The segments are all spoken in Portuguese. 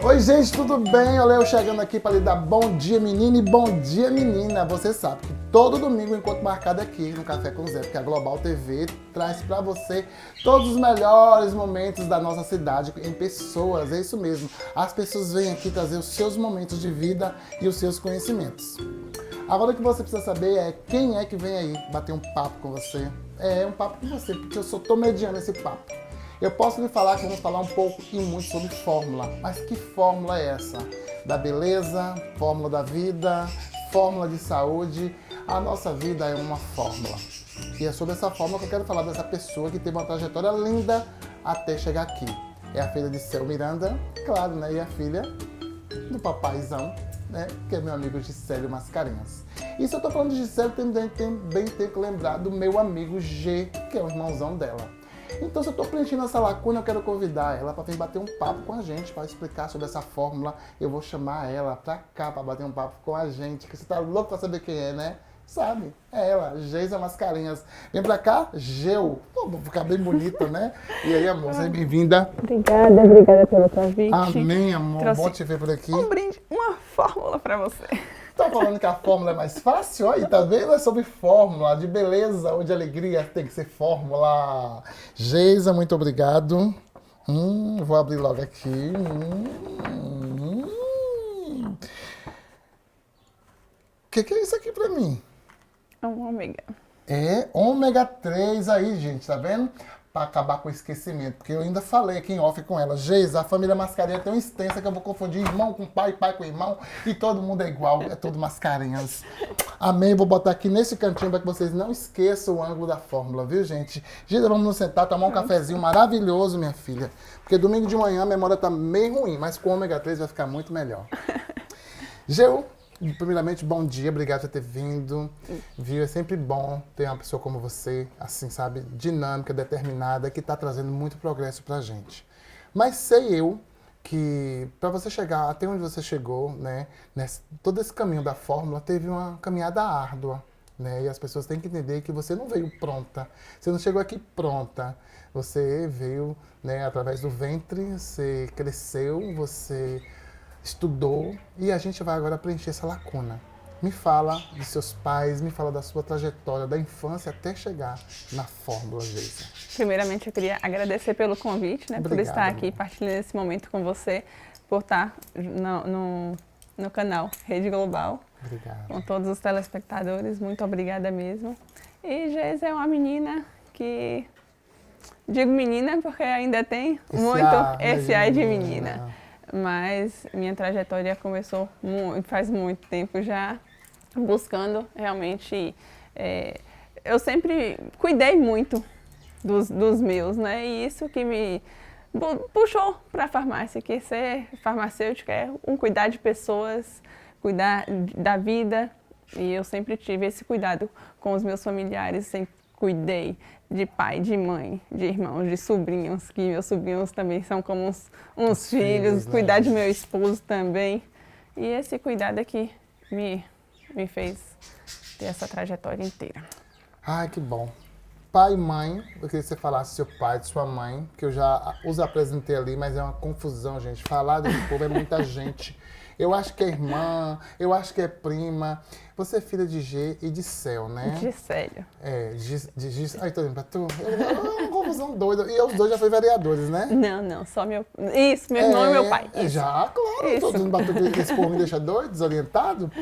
Oi, gente, tudo bem? Olha eu chegando aqui para lhe dar bom dia, menino, e bom dia, menina. Você sabe que todo domingo o encontro marcado aqui no Café com Zé, porque a Global TV traz para você todos os melhores momentos da nossa cidade em pessoas. É isso mesmo. As pessoas vêm aqui trazer os seus momentos de vida e os seus conhecimentos. Agora o que você precisa saber é quem é que vem aí bater um papo com você. É um papo com você, porque eu só tô mediando esse papo. Eu posso lhe falar que vamos falar um pouco e muito sobre fórmula. Mas que fórmula é essa? Da beleza, fórmula da vida, fórmula de saúde. A nossa vida é uma fórmula. E é sobre essa fórmula que eu quero falar dessa pessoa que teve uma trajetória linda até chegar aqui. É a filha de Céu Miranda, claro, né? E a filha do papaizão, né? Que é meu amigo Gisélio Mascarenhas. E se eu tô falando de Gisélio, também tenho que lembrar do meu amigo G, que é o irmãozão dela. Então, se eu estou preenchendo essa lacuna, eu quero convidar ela para vir bater um papo com a gente, para explicar sobre essa fórmula. Eu vou chamar ela para cá para bater um papo com a gente, que você tá louco para saber quem é, né? Sabe? É ela, Geisa Mascarenhas. Vem pra cá, Geu. Pô, vou ficar bem bonita, né? E aí, amor, seja bem-vinda. Obrigada pelo convite. Amém, amor. Trouxe Bom te ver por aqui. um brinde, uma fórmula para você. Tá falando que a fórmula é mais fácil? Olha, tá vendo? É sobre fórmula, de beleza ou de alegria, tem que ser fórmula. Geisa, muito obrigado. Vou abrir logo aqui. Que é isso aqui pra mim? É um ômega. É ômega 3 aí, gente, tá vendo? Pra acabar com o esquecimento, porque eu ainda falei aqui em off com ela. Geisa, a família Mascarenhas é tão extensa que eu vou confundir irmão com pai, pai com irmão, e todo mundo é igual, é tudo Mascarenhas. Amém? Vou botar aqui nesse cantinho para que vocês não esqueçam o ângulo da fórmula, viu, gente? Geisa, vamos nos sentar, tomar um cafezinho maravilhoso, minha filha. Porque domingo de manhã a memória tá meio ruim, mas com ômega 3 vai ficar muito melhor. Geu, primeiramente, bom dia, obrigado por ter vindo, viu? É sempre bom ter uma pessoa como você, assim, sabe, dinâmica, determinada, que está trazendo muito progresso pra gente. Mas sei eu que para você chegar até onde você chegou, né, todo esse caminho da fórmula teve uma caminhada árdua, né? E as pessoas têm que entender que você não veio pronta, você não chegou aqui pronta, você veio, né, através do ventre, você cresceu, você estudou e a gente vai agora preencher essa lacuna. Me fala de seus pais, me fala da sua trajetória, da infância até chegar na fórmula, Geisa. Primeiramente, eu queria agradecer pelo convite, né, por estar aqui partilhando esse momento com você, por estar no canal Rede Global. Obrigado. Com todos os telespectadores, muito obrigada mesmo. E Geisa é uma menina que... Digo menina porque ainda tem esse ar de menina. Mas minha trajetória começou faz muito tempo já, buscando realmente... eu sempre cuidei muito dos meus, né? E isso que me puxou para a farmácia, que ser farmacêutica é cuidar de pessoas, cuidar da vida. E eu sempre tive esse cuidado com os meus familiares, sempre cuidei de pai, de mãe, de irmãos, de sobrinhos, que meus sobrinhos também são como uns filhos, cuidar de meu esposo também. E esse cuidado aqui me fez ter essa trajetória inteira. Ai, que bom. Pai e mãe, eu queria que você falasse seu pai, de sua mãe, que eu já os apresentei ali, mas é uma confusão, gente. Falar desse povo é muita gente. Eu acho que é irmã, eu acho que é prima. Você é filha de G e de Céu, né? Gisélio. Ai, tô indo pra tu. É uma confusão doida. E os dois já foram vereadores, né? Não, só meu... Isso, meu irmão e meu pai. Já, claro. Isso. Todo mundo bateu esse povo me deixa doido, desorientado.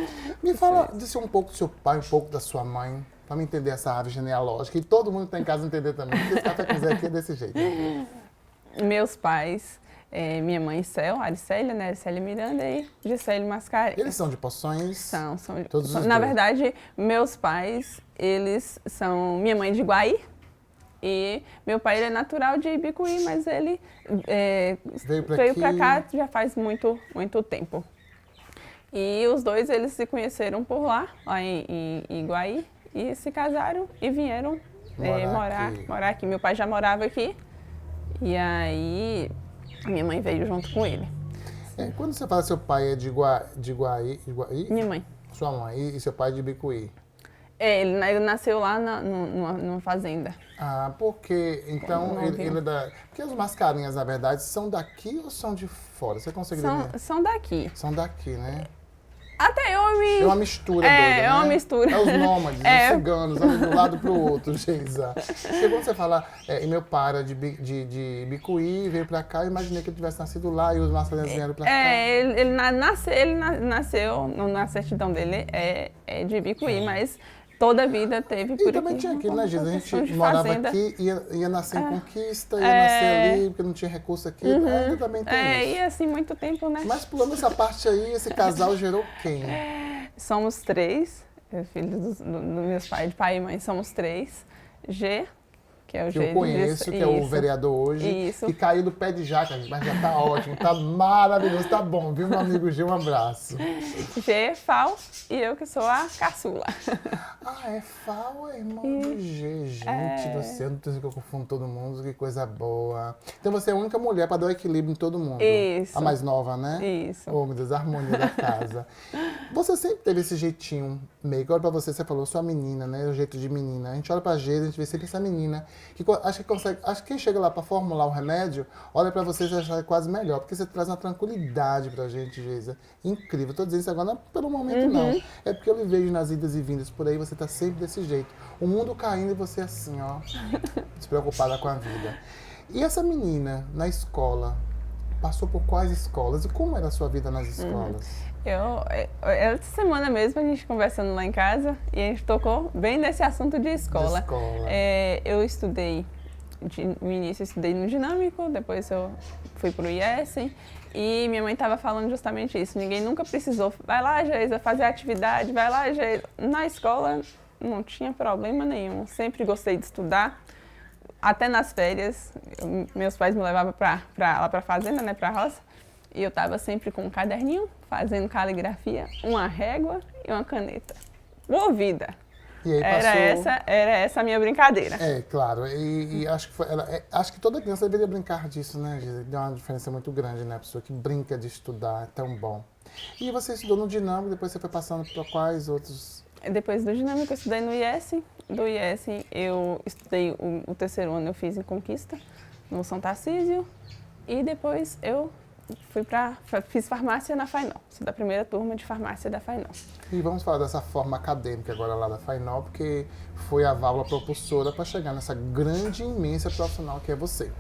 Me fala, disse um pouco do seu pai, um pouco da sua mãe, pra me entender essa árvore genealógica. E todo mundo que tá em casa entender também, porque esse café quiser aqui é desse jeito. Meus pais... minha mãe, Céu, Aricélia, né? Aricélia Miranda e Gisélio Mascarenhas. Eles são de Poções? São todos os na dois. verdade, meus pais, eles são... Minha mãe de Guaí e meu pai ele é natural de Ibicuí, mas ele veio pra cá já faz muito tempo. E os dois, eles se conheceram por lá em Iguaí, e se casaram e vieram morar aqui. Meu pai já morava aqui, e aí... Minha mãe veio junto com ele. Quando você fala seu pai é de Iguaí? Minha mãe. Sua mãe. E seu pai é de Ibicuí? Ele nasceu lá numa fazenda. Ah, porque então ele é da... Porque os mascarinhas, na verdade, são daqui ou são de fora? Você consegue ver? São daqui. São daqui, né? Até eu me... É uma mistura doida, né? É uma mistura. É os nômades, os ciganos, um do lado pro outro, Geisa. Porque quando você fala, e meu pai era de Bicuí, veio pra cá, eu imaginei que ele tivesse nascido lá e os mascarinhas vieram pra cá. Ele nasceu, na certidão dele é de Bicuí, mas toda a vida teve por E também aqui, tinha aquilo, né, Geisa? A gente morava aqui, ia nascer em Conquista, ia nascer ali, porque não tinha recurso aqui. Ainda também tem isso. E assim, muito tempo, né? Mas pulando essa parte aí, esse casal gerou quem? Somos 3, filhos dos meus pais, de pai e mãe, somos 3. G, que é o Que G. eu conheço, que é o vereador hoje. Isso. Que caiu do pé de jaca, mas já tá ótimo, tá maravilhoso, tá bom, viu, meu amigo G? Um abraço. G, Fal, e eu que sou a caçula. Ah, é Fal, é irmão do G. Gente do céu, não sei que eu confundo todo mundo, que coisa boa. Então você é a única mulher para dar o equilíbrio em todo mundo. Isso. A mais nova, né? Isso. Oh, meu Deus, a harmonia da casa. Você sempre teve esse jeitinho meio que olha pra você falou, sua menina, né? O jeito de menina. A gente olha pra Geisa, a gente vê sempre essa menina. Que acho que quem chega lá pra formular o remédio, olha pra você e acha quase melhor. Porque você traz uma tranquilidade pra gente, Geisa. Incrível. Tô dizendo isso agora, não é pelo momento, não. É porque eu lhe vejo nas idas e vindas por aí, você tá sempre desse jeito. O mundo caindo e você assim, ó, despreocupada com a vida. E essa menina, na escola, passou por quais escolas? E como era a sua vida nas escolas? Essa semana mesmo, a gente conversando lá em casa, e a gente tocou bem nesse assunto de escola. Eu estudei, no início eu estudei no Dinâmico, depois eu fui pro IES, e minha mãe estava falando justamente isso. Ninguém nunca precisou, vai lá, Geisa, fazer atividade, vai lá, Geisa. Na escola não tinha problema nenhum, sempre gostei de estudar. Até nas férias, meus pais me levavam lá pra fazenda, né, pra roça. E eu estava sempre com um caderninho, fazendo caligrafia, uma régua e uma caneta. Boa vida! E aí passou... Era essa a minha brincadeira. É, claro. E acho que acho que toda criança deveria brincar disso, né, Geisa? Deu uma diferença muito grande, né? A pessoa que brinca de estudar, é tão bom. E você estudou no Dinâmico, depois você foi passando para quais outros... Depois do Dinâmico eu estudei no IES. Do IES eu estudei o terceiro ano, eu fiz em Conquista, no São Tarcísio. E depois eu fiz farmácia na Fainó. Sou da primeira turma de farmácia da Fainó. E vamos falar dessa forma acadêmica agora lá da Fainó, porque foi a válvula propulsora para chegar nessa grande, imensa profissional que é você.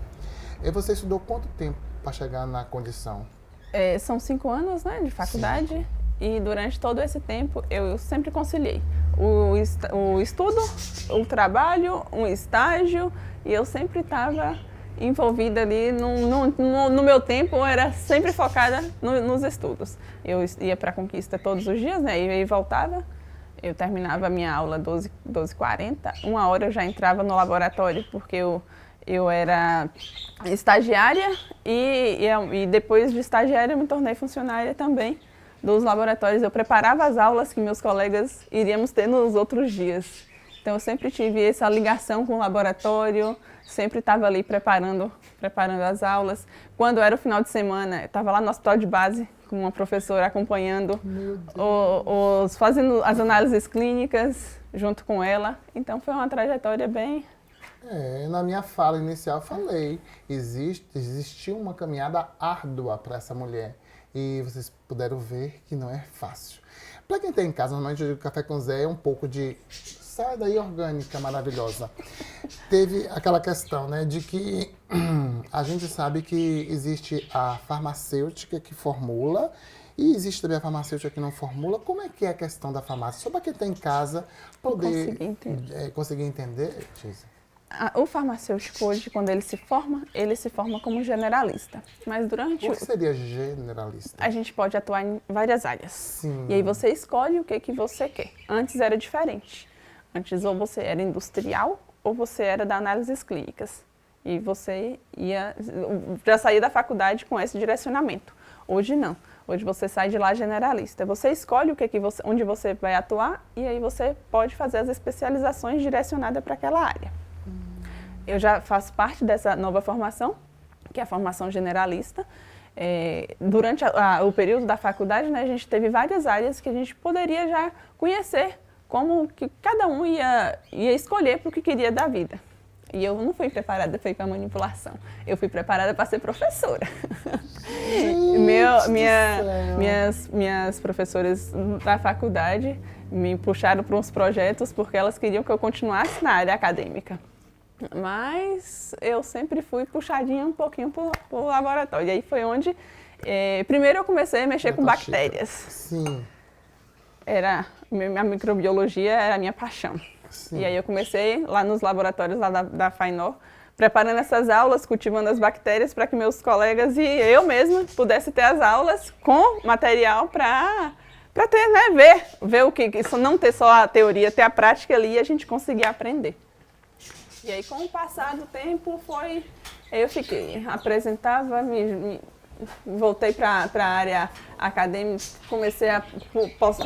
E você estudou quanto tempo para chegar na condição? São 5 anos, né, de faculdade. Sim. E durante todo esse tempo eu sempre conciliei o estudo, o trabalho, um estágio, e eu sempre estava envolvida ali no meu tempo, eu era sempre focada nos estudos. Eu ia para a Conquista todos os dias, né, e voltava, eu terminava a minha aula 12h40, 1h eu já entrava no laboratório, porque eu era estagiária e depois de estagiária eu me tornei funcionária também dos laboratórios. Eu preparava as aulas que meus colegas iríamos ter nos outros dias. Então eu sempre tive essa ligação com o laboratório, sempre estava ali preparando as aulas. Quando era o final de semana, eu estava lá no hospital de base com uma professora acompanhando, fazendo as análises clínicas junto com ela. Então foi uma trajetória bem... Na minha fala inicial eu falei, existiu uma caminhada árdua para essa mulher. E vocês puderam ver que não é fácil. Para quem está em casa, normalmente eu digo que Café com Zé é um pouco de sai daí orgânica, maravilhosa. Teve aquela questão, né, de que a gente sabe que existe a farmacêutica que formula e existe também a farmacêutica que não formula. Como é que é a questão da farmácia? Só para quem está em casa poder conseguir entender, Geisa. O farmacêutico hoje, quando ele se forma como generalista. Mas durante o que seria generalista? A gente pode atuar em várias áreas. Sim. E aí você escolhe o que você quer. Antes era diferente. Antes ou você era industrial ou você era da análises clínicas. E você já saía da faculdade com esse direcionamento. Hoje não. Hoje você sai de lá generalista. Você escolhe onde você vai atuar e aí você pode fazer as especializações direcionadas para aquela área. Eu já faço parte dessa nova formação, que é a formação generalista. Durante o período da faculdade, né, a gente teve várias áreas que a gente poderia já conhecer como que cada um ia escolher para o que queria da vida. E eu não fui preparada para manipulação. Eu fui preparada para ser professora. Minhas professoras da faculdade me puxaram para uns projetos porque elas queriam que eu continuasse na área acadêmica. Mas eu sempre fui puxadinha um pouquinho para o laboratório. E aí foi onde, primeiro eu comecei a mexer com bactérias. Sim. A microbiologia era a minha paixão. Sim. E aí eu comecei lá nos laboratórios lá da FAINOR, preparando essas aulas, cultivando as bactérias para que meus colegas e eu mesma pudessem ter as aulas com material para ter, né, ver o que, isso não ter só a teoria, ter a prática ali e a gente conseguir aprender. E aí com o passar do tempo eu fiquei, apresentava, voltei para a área acadêmica, comecei a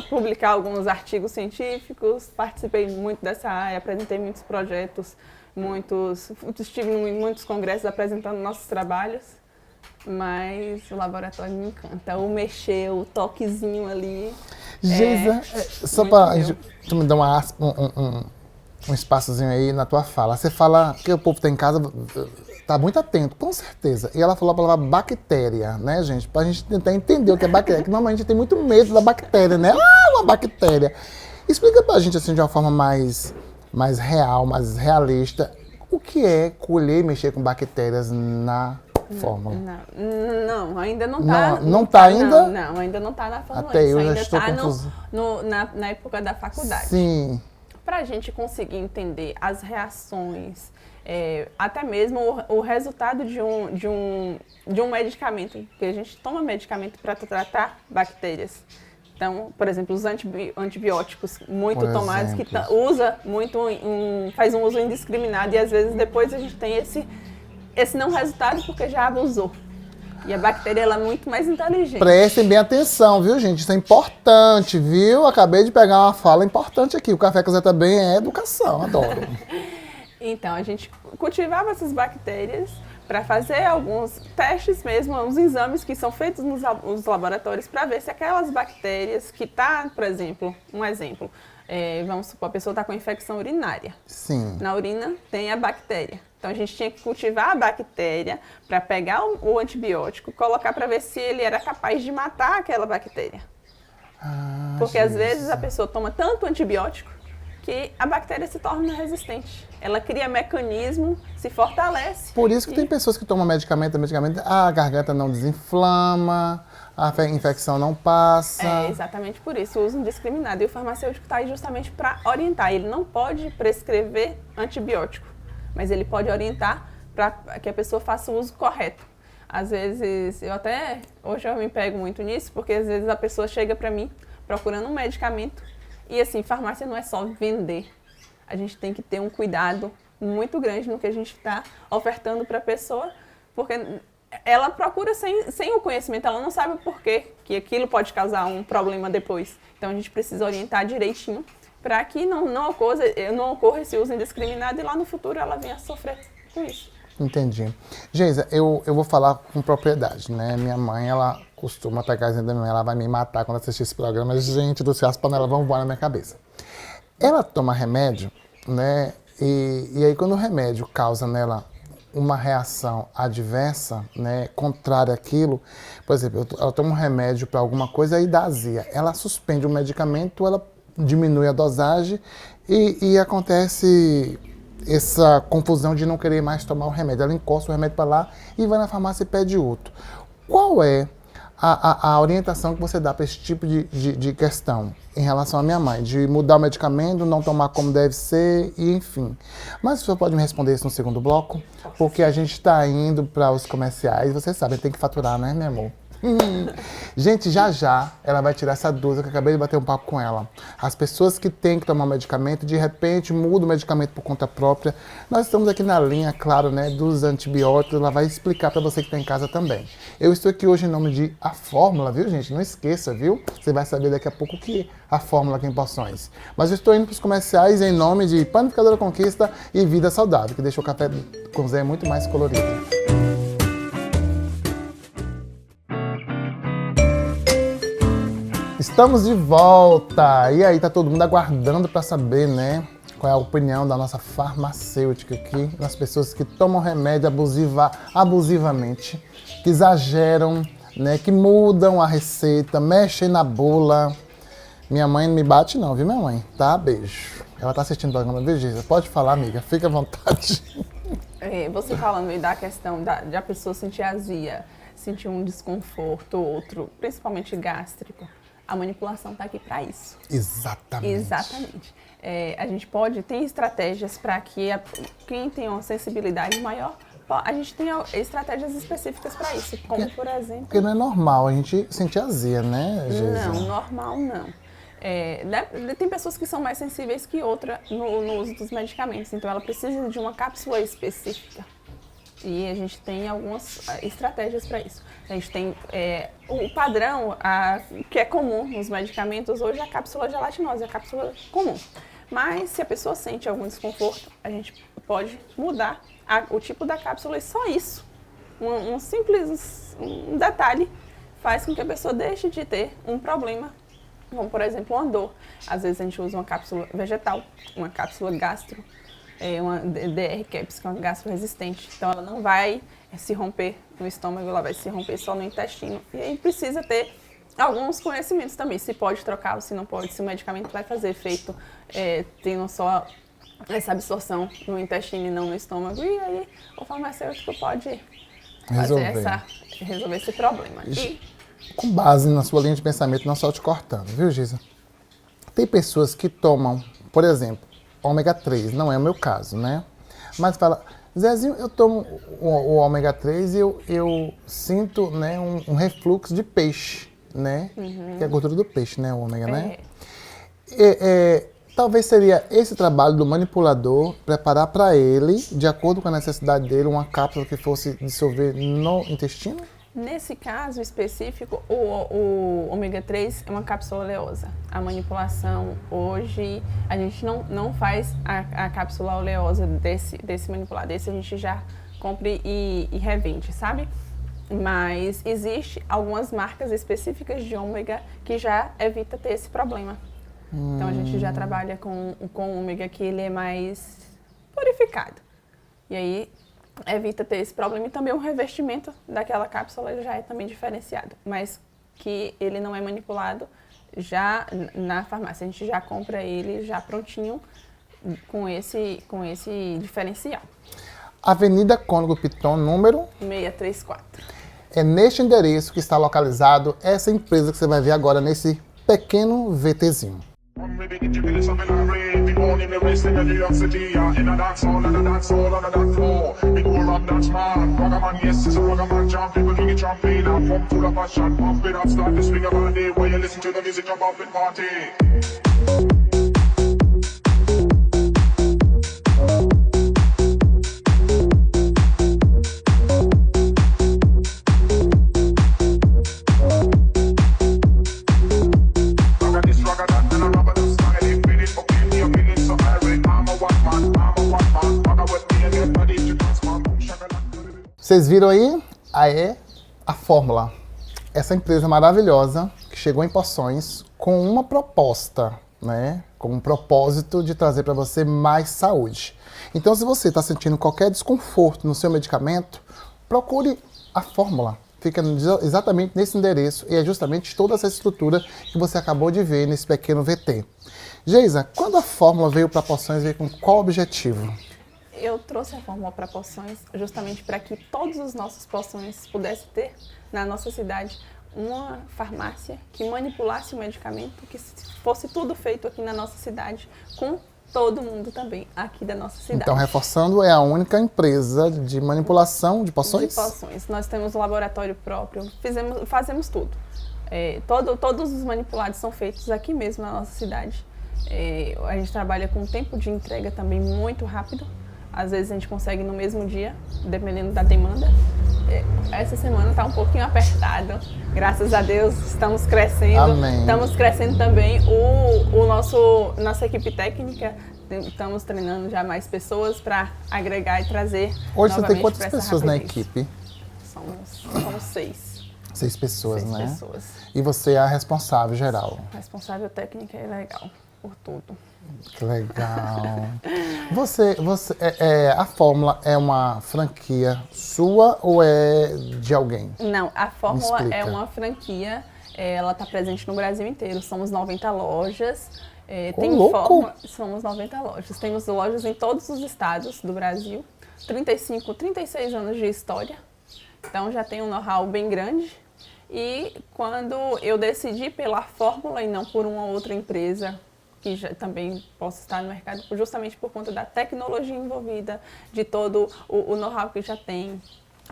publicar alguns artigos científicos, participei muito dessa área, apresentei muitos projetos, estive em muitos congressos apresentando nossos trabalhos, mas o laboratório me encanta, o mexer, o toquezinho ali. Geisa, só para tu me dar um espaçozinho aí na tua fala. Você fala que o povo tá em casa, tá muito atento, com certeza. E ela falou a palavra bactéria, né, gente? Pra gente tentar entender o que é bactéria, que normalmente a gente tem muito medo da bactéria, né? Uma bactéria. Explica pra gente, assim, de uma forma mais real, mais realista, o que é colher e mexer com bactérias na fórmula? Não, ainda não tá. Não tá ainda? Não, ainda não tá na fórmula. Até eu já ainda estou tá confuso. na época da faculdade. Sim. Para a gente conseguir entender as reações, até mesmo o resultado de um medicamento, porque a gente toma medicamento para tratar bactérias. Então, por exemplo, os antibióticos muito tomados, que faz um uso indiscriminado e às vezes depois a gente tem esse não resultado porque já abusou. E a bactéria ela é muito mais inteligente. Prestem bem atenção, viu, gente? Isso é importante, viu? Acabei de pegar uma fala importante aqui. O Café com Zé também é educação, adoro. Então, a gente cultivava essas bactérias para fazer alguns testes mesmo, uns exames que são feitos nos laboratórios para ver se aquelas bactérias que tá, por exemplo, vamos supor, a pessoa está com infecção urinária. Sim. Na urina tem a bactéria. Então a gente tinha que cultivar a bactéria para pegar o antibiótico, colocar para ver se ele era capaz de matar aquela bactéria. Porque às vezes a pessoa toma tanto antibiótico que a bactéria se torna resistente. Ela cria mecanismo, se fortalece. Por isso que tem pessoas que tomam medicamento, a garganta não desinflama, a infecção não passa. É exatamente por isso, o uso indiscriminado. E o farmacêutico está aí justamente para orientar. Ele não pode prescrever antibiótico, mas ele pode orientar para que a pessoa faça o uso correto. Às vezes, hoje eu me pego muito nisso, porque às vezes a pessoa chega para mim procurando um medicamento e assim, farmácia não é só vender. A gente tem que ter um cuidado muito grande no que a gente está ofertando para a pessoa, porque ela procura sem o conhecimento, ela não sabe o porquê que aquilo pode causar um problema depois. Então a gente precisa orientar direitinho para que não ocorra esse uso indiscriminado e lá no futuro ela venha a sofrer com isso. Entendi. Geisa, eu vou falar com propriedade, né? Minha mãe, ela costuma pegar a da minha mãe, ela vai me matar quando assistir esse programa. Gente do céu, as panelas vão voar na minha cabeça. Ela toma remédio, né? E aí quando o remédio causa nela uma reação adversa, né, contrária àquilo, por exemplo, ela toma um remédio para alguma coisa e dá azia. Ela suspende o medicamento, ela diminui a dosagem e acontece essa confusão de não querer mais tomar o remédio. Ela encosta o remédio para lá e vai na farmácia e pede outro. Qual é a orientação que você dá para esse tipo de questão em relação à minha mãe? De mudar o medicamento, não tomar como deve ser, e enfim. Mas o senhor pode me responder isso no segundo bloco? Porque a gente está indo para os comerciais. Você sabe, tem que faturar, né, meu amor? Gente, já ela vai tirar essa dúvida que eu acabei de bater um papo com ela. As pessoas que têm que tomar medicamento, de repente mudam o medicamento por conta própria. Nós estamos aqui na linha, claro, né, dos antibióticos. Ela vai explicar para você que está em casa também. Eu estou aqui hoje em nome de A Fórmula, viu, gente? Não esqueça, viu? Você vai saber daqui a pouco o que é a Fórmula aqui em Poções. Mas eu estou indo para os comerciais em nome de Panificadora Conquista e Vida Saudável, que deixa o café com Zé muito mais colorido. Estamos de volta! E aí, tá todo mundo aguardando para saber, né? Qual é a opinião da nossa farmacêutica aqui, das pessoas que tomam remédio abusivamente, que exageram, né? Que mudam a receita, mexem na bula. Minha mãe não me bate não, viu, minha mãe? Tá? Beijo. Ela tá assistindo o programa, viu, Giza? Pode falar, amiga. Fica à vontade. Você falando aí da questão de a pessoa sentir azia, sentir um desconforto, outro, principalmente gástrico. A manipulação está aqui para isso. Exatamente. Exatamente. A gente tem estratégias para que quem tem uma sensibilidade maior, a gente tem estratégias específicas para isso, como por exemplo... Porque não é normal a gente sentir azia, né, Geisa? Não, normal não. Tem pessoas que são mais sensíveis que outras no uso dos medicamentos, então ela precisa de uma cápsula específica. E a gente tem algumas estratégias para isso. A gente tem o padrão, que é comum nos medicamentos, hoje é a cápsula gelatinose, a cápsula comum. Mas se a pessoa sente algum desconforto, a gente pode mudar o tipo da cápsula e só isso. Um simples detalhe faz com que a pessoa deixe de ter um problema, como por exemplo uma dor. Às vezes a gente usa uma cápsula vegetal, uma cápsula gastro, uma DR Caps, que é uma gastro-resistente. Então ela não vai se romper no estômago, ela vai se romper só no intestino. E aí precisa ter alguns conhecimentos também, se pode trocar ou se não pode, se o medicamento vai fazer efeito tendo só essa absorção no intestino e não no estômago. E aí o farmacêutico pode resolver esse problema. Com base na sua linha de pensamento, não só te cortando, viu, Giza? Tem pessoas que tomam, por exemplo, ômega 3, não é o meu caso, né? Mas fala, Zezinho, eu tomo o ômega 3 e eu sinto, né, um refluxo de peixe, né? Que é a gordura do peixe, né, o ômega, né? Talvez seria esse trabalho do manipulador preparar para ele, de acordo com a necessidade dele, uma cápsula que fosse dissolver no intestino? Nesse caso específico, o ômega 3 é uma cápsula oleosa. A manipulação hoje, a gente não faz a cápsula oleosa desse manipulado. Esse a gente já compra e revende, sabe? Mas existe algumas marcas específicas de ômega que já evita ter esse problema. Então a gente já trabalha com ômega que ele é mais purificado. E aí evita ter esse problema, e também o revestimento daquela cápsula já é também diferenciado, mas que ele não é manipulado já na farmácia. A gente já compra ele já prontinho com esse diferencial. Avenida Cônego Piton, número? 634. É neste endereço que está localizado essa empresa que você vai ver agora nesse pequeno VTzinho. Vocês viram aí? A fórmula. Essa empresa maravilhosa que chegou em Poções com uma proposta, né? Com um propósito de trazer para você mais saúde. Então, se você está sentindo qualquer desconforto no seu medicamento, procure a fórmula. Fica exatamente nesse endereço e é justamente toda essa estrutura que você acabou de ver nesse pequeno VT. Geisa, quando a fórmula veio para Poções, veio com qual objetivo? Eu trouxe a fórmula para Poções justamente para que todos os nossos poções pudessem ter na nossa cidade uma farmácia que manipulasse o medicamento, que fosse tudo feito aqui na nossa cidade, com todo mundo também aqui da nossa cidade. Então, reforçando, é a única empresa de manipulação de poções? De poções. Nós temos um laboratório próprio, fazemos tudo. Todos os manipulados são feitos aqui mesmo na nossa cidade. A gente trabalha com tempo de entrega também muito rápido. Às vezes a gente consegue no mesmo dia, dependendo da demanda. Essa semana está um pouquinho apertado. Graças a Deus, estamos crescendo. Amém. Estamos crescendo também nossa equipe técnica. Estamos treinando já mais pessoas para agregar e trazer. Hoje você tem quantas pessoas na equipe? Somos 6. 6 pessoas, 6 né? pessoas. E você é a responsável geral. Responsável técnica e legal por tudo. Que legal. A Fórmula é uma franquia sua ou é de alguém? Não, a Fórmula explica. é uma franquia, ela está presente no Brasil inteiro. Somos 90 lojas. Louco! Somos 90 lojas. Temos lojas em todos os estados do Brasil. 36 anos de história. Então já tem um know-how bem grande. E quando eu decidi pela Fórmula e não por uma outra empresa, que já também posso estar no mercado, justamente por conta da tecnologia envolvida, de todo o know-how que já tem,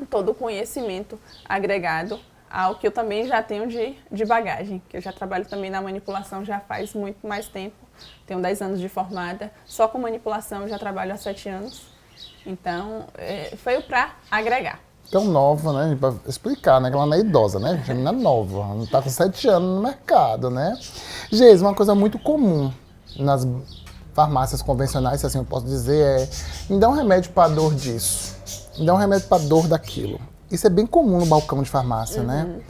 todo o conhecimento agregado ao que eu também já tenho de bagagem, que eu já trabalho também na manipulação já faz muito mais tempo, tenho 10 anos de formada, só com manipulação eu já trabalho há 7 anos, então foi para agregar. Tão nova, né? Pra explicar, né? Que ela não é idosa, né? A menina nova, ela não tá com 7 anos no mercado, né? Geis, uma coisa muito comum nas farmácias convencionais, se assim eu posso dizer, é me dá um remédio para dor disso, me dá um remédio para dor daquilo. Isso é bem comum no balcão de farmácia, né?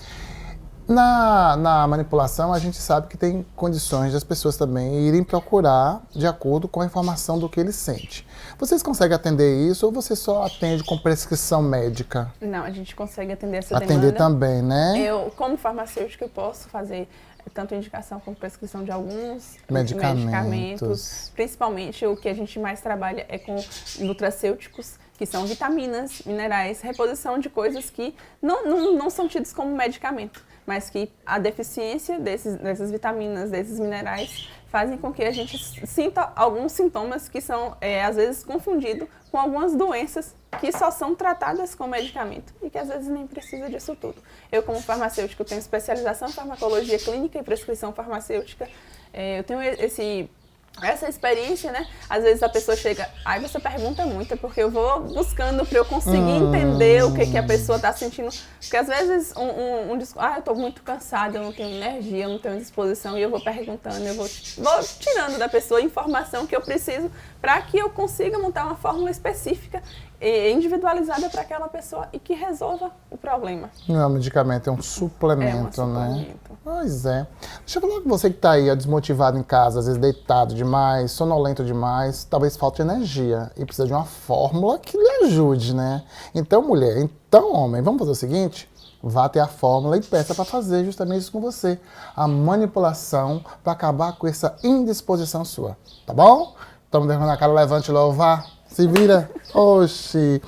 Na manipulação, a gente sabe que tem condições das pessoas também irem procurar de acordo com a informação do que ele sente. Vocês conseguem atender isso ou você só atende com prescrição médica? Não, a gente consegue atender essa demanda. Atender também, né? Eu, como farmacêutica, eu posso fazer tanto indicação como prescrição de alguns medicamentos. Principalmente o que a gente mais trabalha é com nutracêuticos, que são vitaminas, minerais, reposição de coisas que não são tidos como medicamento, mas que a deficiência dessas vitaminas, desses minerais, fazem com que a gente sinta alguns sintomas que são, às vezes, confundidos com algumas doenças que só são tratadas com medicamento e que, às vezes, nem precisa disso tudo. Eu, como farmacêutico, tenho especialização em farmacologia clínica e prescrição farmacêutica. Eu tenho essa experiência, né? Às vezes a pessoa chega, aí você pergunta muito, porque eu vou buscando para eu conseguir entender o que a pessoa está sentindo. Porque às vezes eu estou muito cansada, eu não tenho energia, eu não tenho disposição, e eu vou perguntando, eu vou tirando da pessoa a informação que eu preciso para que eu consiga montar uma fórmula específica e individualizada para aquela pessoa e que resolva o problema. Não é um medicamento, é um suplemento, né? Pois é. Deixa eu falar com você que está aí, desmotivado em casa, às vezes deitado demais, sonolento demais, talvez falte energia e precisa de uma fórmula que lhe ajude, né? Então, mulher, então, homem, vamos fazer o seguinte? Vá até a fórmula e peça para fazer justamente isso com você. A manipulação para acabar com essa indisposição sua, tá bom? Estamos derrubando a cara, levante logo, vá. Se vira. Oxi.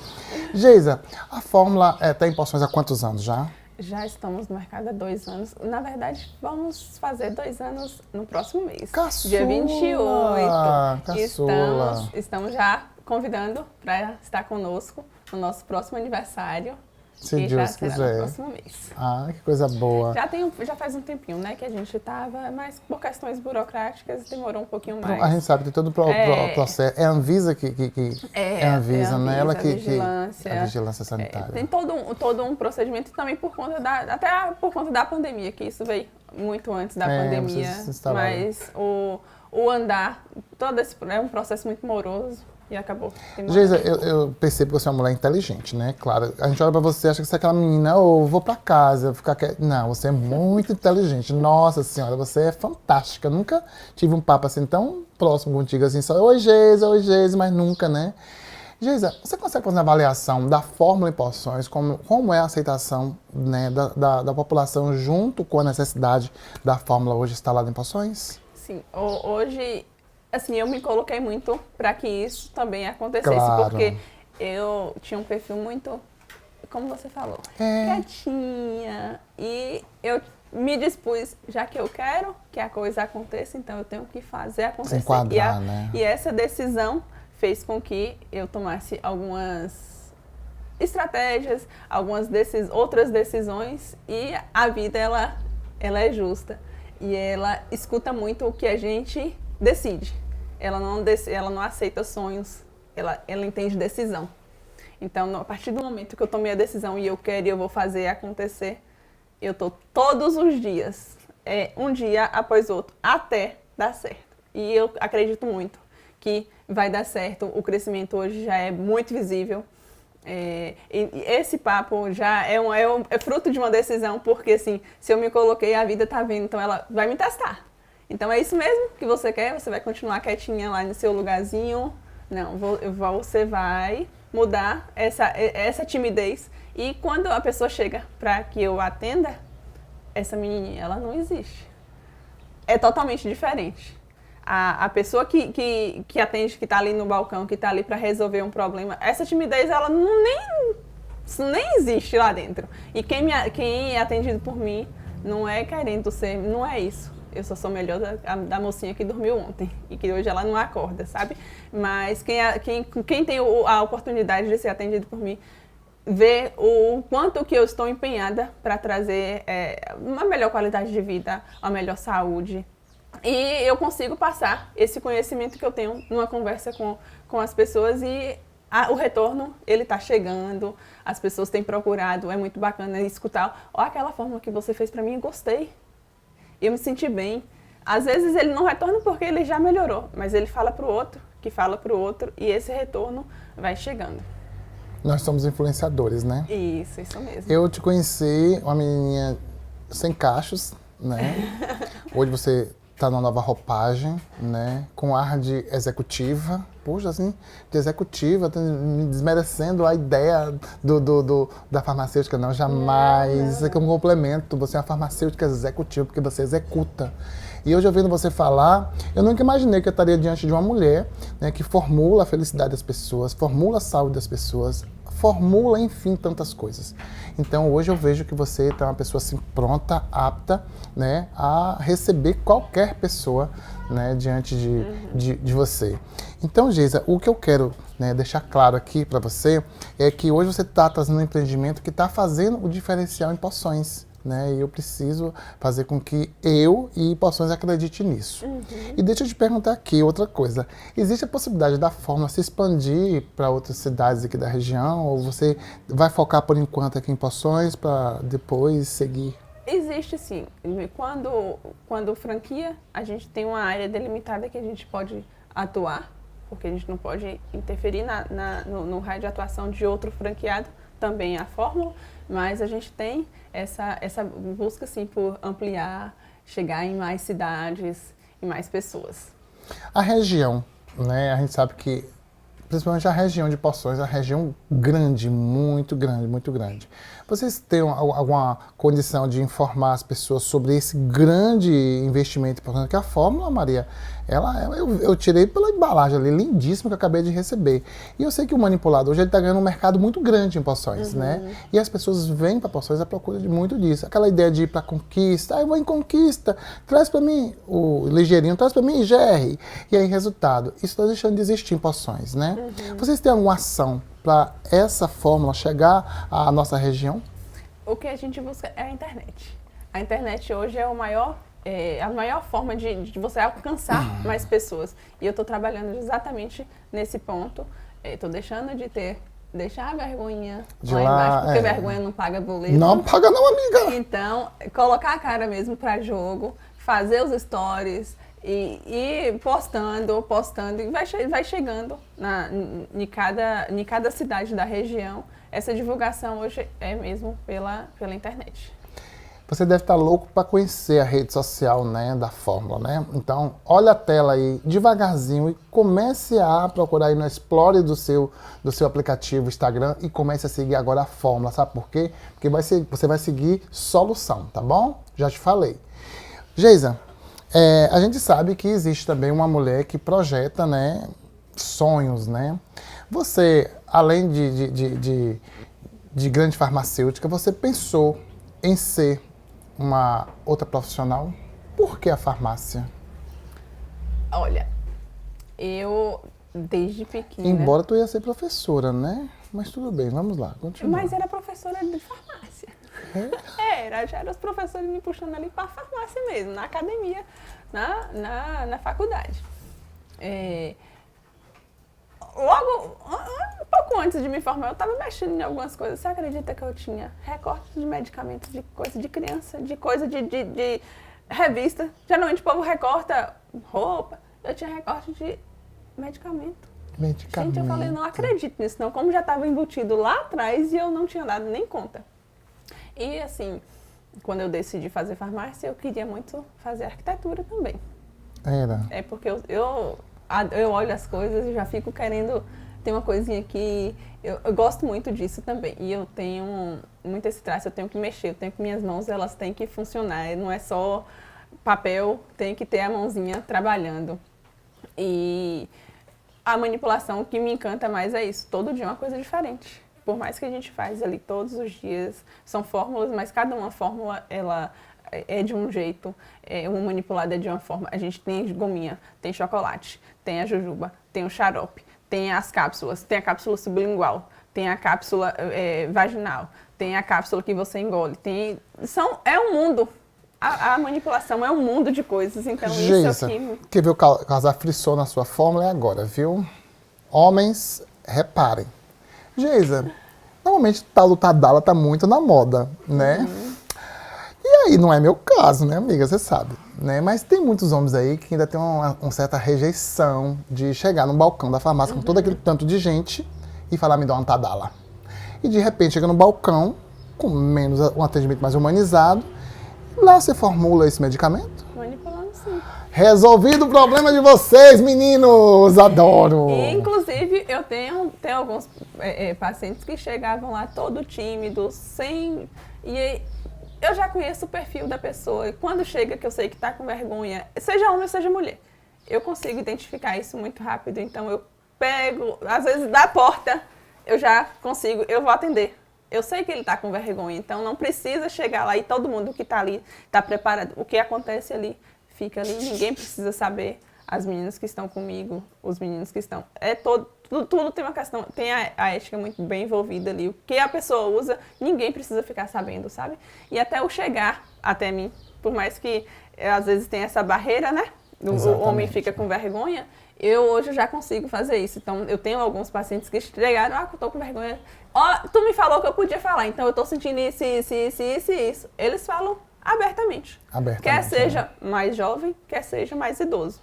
Geisa, a fórmula está em poções há quantos anos já? Já estamos no mercado há 2 anos. Na verdade, vamos fazer 2 anos no próximo mês. Caçula, dia 28. Caçula. Estamos já convidando para estar conosco no nosso próximo aniversário. Se que Deus já será quiser. no próximo mês. Ah, que coisa boa. Já faz um tempinho, né, que a gente estava, mas por questões burocráticas demorou um pouquinho mais. A gente sabe que todo o processo. É a Anvisa é a Anvisa, né? Ela a vigilância sanitária. Tem todo um procedimento também por conta até por conta da pandemia, que isso veio muito antes da pandemia. Mas o andar, todo esse é um processo muito moroso. E acabou. Geisa, eu percebo que você é uma mulher inteligente, né? Claro, a gente olha pra você e acha que você é aquela menina, vou pra casa, ficar quieta. Não, você é muito inteligente. Nossa senhora, você é fantástica. Nunca tive um papo assim tão próximo contigo, assim, só oi Geisa, mas nunca, né? Geisa, você consegue fazer uma avaliação da fórmula em poções, como é a aceitação, né, da população junto com a necessidade da fórmula hoje instalada em poções? Sim, hoje... Assim, eu me coloquei muito para que isso também acontecesse, claro. Porque eu tinha um perfil muito, como você falou, quietinha, e eu me dispus, já que eu quero que a coisa aconteça, então eu tenho que fazer acontecer. Se enquadrar, né? E essa decisão fez com que eu tomasse algumas estratégias, outras decisões, e a vida, ela é justa, e ela escuta muito o que a gente decide. Ela não aceita sonhos, ela entende decisão. Então, a partir do momento que eu tomei a decisão e eu quero e eu vou fazer acontecer, eu estou todos os dias, um dia após outro, até dar certo. E eu acredito muito que vai dar certo. O crescimento hoje já é muito visível. E esse papo já é fruto de uma decisão, porque assim, se eu me coloquei, a vida tá vindo, então ela vai me testar. Então é isso mesmo que você quer? Você vai continuar quietinha lá no seu lugarzinho? Não, você vai mudar essa timidez. E quando a pessoa chega para que eu atenda, essa menininha, ela não existe. É totalmente diferente. A pessoa que atende, que está ali no balcão, que está ali para resolver um problema, essa timidez, ela nem existe lá dentro. E quem é atendido por mim não é querendo ser, não é isso. Eu só sou melhor da mocinha que dormiu ontem e que hoje ela não acorda, sabe? Mas quem tem a oportunidade de ser atendido por mim, vê o quanto que eu estou empenhada para trazer uma melhor qualidade de vida, uma melhor saúde. E eu consigo passar esse conhecimento que eu tenho numa conversa com as pessoas e o retorno, ele está chegando, as pessoas têm procurado, é muito bacana escutar. Ó, aquela forma que você fez para mim, eu gostei, eu me senti bem. Às vezes ele não retorna porque ele já melhorou, mas ele fala para o outro, que fala para o outro, e esse retorno vai chegando. Nós somos influenciadores, né? Isso mesmo. Eu te conheci, uma menininha sem cachos, né? Hoje você tá numa nova roupagem, né? Com ar de executiva. Puxa, assim, de executiva, me desmerecendo a ideia da farmacêutica. Não, jamais. Isso aqui é um complemento. Você é uma farmacêutica executiva, porque você executa. E hoje, ouvindo você falar, eu nunca imaginei que eu estaria diante de uma mulher, né, que formula a felicidade das pessoas, formula a saúde das pessoas, formula, enfim, tantas coisas. Então, hoje eu vejo que você é uma pessoa assim, pronta, apta, né, a receber qualquer pessoa, né, diante de você. Então, Geisa, o que eu quero, né, deixar claro aqui para você é que hoje você está trazendo um empreendimento que está fazendo o diferencial em poções. Né, e eu preciso fazer com que eu e Poções acredite nisso. E deixa eu te perguntar aqui outra coisa. Existe a possibilidade da fórmula se expandir para outras cidades aqui da região? Ou você vai focar por enquanto aqui em Poções para depois seguir? Existe sim. Quando franquia, a gente tem uma área delimitada que a gente pode atuar, porque a gente não pode interferir no raio de atuação de outro franqueado, também a fórmula, mas a gente tem essa busca assim, por ampliar, chegar em mais cidades e mais pessoas. A região, né? A gente sabe que, principalmente a região de Poções, é uma região grande, muito grande, muito grande. Vocês têm alguma condição de informar as pessoas sobre esse grande investimento importante que a fórmula, Maria? Eu tirei pela embalagem ali, lindíssima, que eu acabei de receber. E eu sei que o manipulador hoje está ganhando um mercado muito grande em Poções, né? E as pessoas vêm para Poções à procura de muito disso. Aquela ideia de ir para Conquista, eu vou em Conquista, traz para mim o ligeirinho, traz para mim GR. E aí, resultado, isso está deixando de existir em Poções, né? Vocês têm alguma ação para essa fórmula chegar à nossa região? O que a gente busca é a internet. A internet hoje é a maior forma de você alcançar mais pessoas. E eu estou trabalhando exatamente nesse ponto. Estou deixando de deixar a vergonha lá embaixo, porque vergonha não paga boleto. Não paga não, amiga! Então, colocar a cara mesmo para jogo, fazer os stories e postando, e vai chegando em cada cidade da região. Essa divulgação hoje é mesmo pela internet. Você deve estar louco para conhecer a rede social, né, da fórmula, né? Então, olha a tela aí devagarzinho e comece a procurar aí no Explore do seu aplicativo Instagram e comece a seguir agora a fórmula, sabe por quê? Porque você vai seguir solução, tá bom? Já te falei. Geisa, a gente sabe que existe também uma mulher que projeta, né, sonhos, né? Você, além de grande farmacêutica, você pensou em ser uma outra profissional? Por que a farmácia? Olha, eu desde pequena... Embora tu ia ser professora, né? Mas tudo bem, vamos lá, continua. Mas era professora de farmácia. Já eram os professores me puxando ali para a farmácia mesmo, na academia, na faculdade. Logo, um pouco antes de me formar, eu estava mexendo em algumas coisas. Você acredita que eu tinha recortes de medicamentos, de coisa de criança, de coisa de revista? Geralmente o povo recorta roupa. Eu tinha recorte de medicamento. Medicamento. Gente, eu falei, não acredito nisso não, como já estava embutido lá atrás e eu não tinha dado nem conta. E assim, quando eu decidi fazer farmácia, eu queria muito fazer arquitetura também. Era. É porque eu olho as coisas e já fico querendo, tem uma coisinha que eu gosto muito disso também. E eu tenho muito esse traço, eu tenho que mexer, eu tenho que minhas mãos, elas têm que funcionar, não é só papel, tem que ter a mãozinha trabalhando. E a manipulação que me encanta mais é isso, todo dia é uma coisa diferente. Por mais que a gente faz ali todos os dias, são fórmulas, mas cada uma fórmula, ela é de um jeito, uma manipulada é de uma forma. A gente tem gominha, tem chocolate, tem a jujuba, tem o xarope, tem as cápsulas, tem a cápsula sublingual, tem a cápsula vaginal, tem a cápsula que você engole, é um mundo. A manipulação é um mundo de coisas, então Geisa, isso aqui... quer ver o causar frição na sua fórmula é agora, viu? Homens, reparem. Geisa, normalmente o tal do Tadala tá muito na moda, né? E aí, não é meu caso, né, amiga? Você sabe, né? Mas tem muitos homens aí que ainda tem uma certa rejeição de chegar no balcão da farmácia com todo aquele tanto de gente e falar, me dá uma Tadala. E de repente chega no balcão, com um atendimento mais humanizado, lá você formula esse medicamento. Manipulando, sim. Resolvido o problema de vocês, meninos! Adoro! E, inclusive, eu tenho alguns pacientes que chegavam lá todo tímidos, sem... E eu já conheço o perfil da pessoa. E quando chega, que eu sei que está com vergonha, seja homem ou seja mulher, eu consigo identificar isso muito rápido. Então, eu pego, às vezes, da porta, eu já consigo, eu vou atender. Eu sei que ele está com vergonha, então não precisa chegar lá e todo mundo que está ali está preparado. O que acontece ali, fica ali, ninguém precisa saber. As meninas que estão comigo, os meninos que estão... Tudo tem uma questão, tem a ética muito bem envolvida ali. O que a pessoa usa, ninguém precisa ficar sabendo, sabe? E até o chegar até mim, por mais que às vezes tem essa barreira, né? O homem fica com vergonha. Eu hoje já consigo fazer isso. Então, eu tenho alguns pacientes que chegaram, eu tô com vergonha. Tu me falou que eu podia falar, então eu tô sentindo isso. Eles falam abertamente. Quer seja mais jovem, quer seja mais idoso.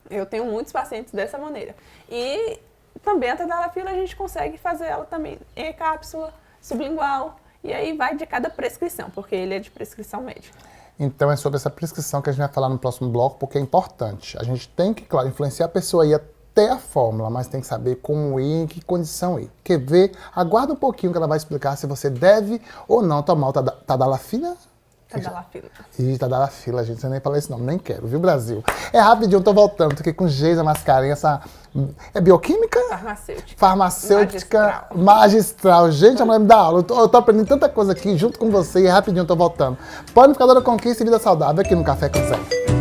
Eu tenho muitos pacientes dessa maneira. E também a tadalafila a gente consegue fazer ela também em cápsula, sublingual. E aí vai de cada prescrição, porque ele é de prescrição médica. Então é sobre essa prescrição que a gente vai falar no próximo bloco, porque é importante. A gente tem que, claro, influenciar a pessoa a ir até a fórmula, mas tem que saber como ir, em que condição ir. Quer ver? Aguarda um pouquinho que ela vai explicar se você deve ou não tomar o tadalafila. Tadalafila. Ih, tadalafila, gente, você nem fala esse nome, nem quero, viu, Brasil? É rapidinho, eu tô voltando, tô aqui com Geisa Mascarenhas, essa... É bioquímica? Farmacêutica. Farmacêutica magistral. Gente, a mulher me dá aula, eu tô aprendendo tanta coisa aqui junto com você e rapidinho eu tô voltando. Panificadora Conquista e Vida Saudável aqui no Café com Zé.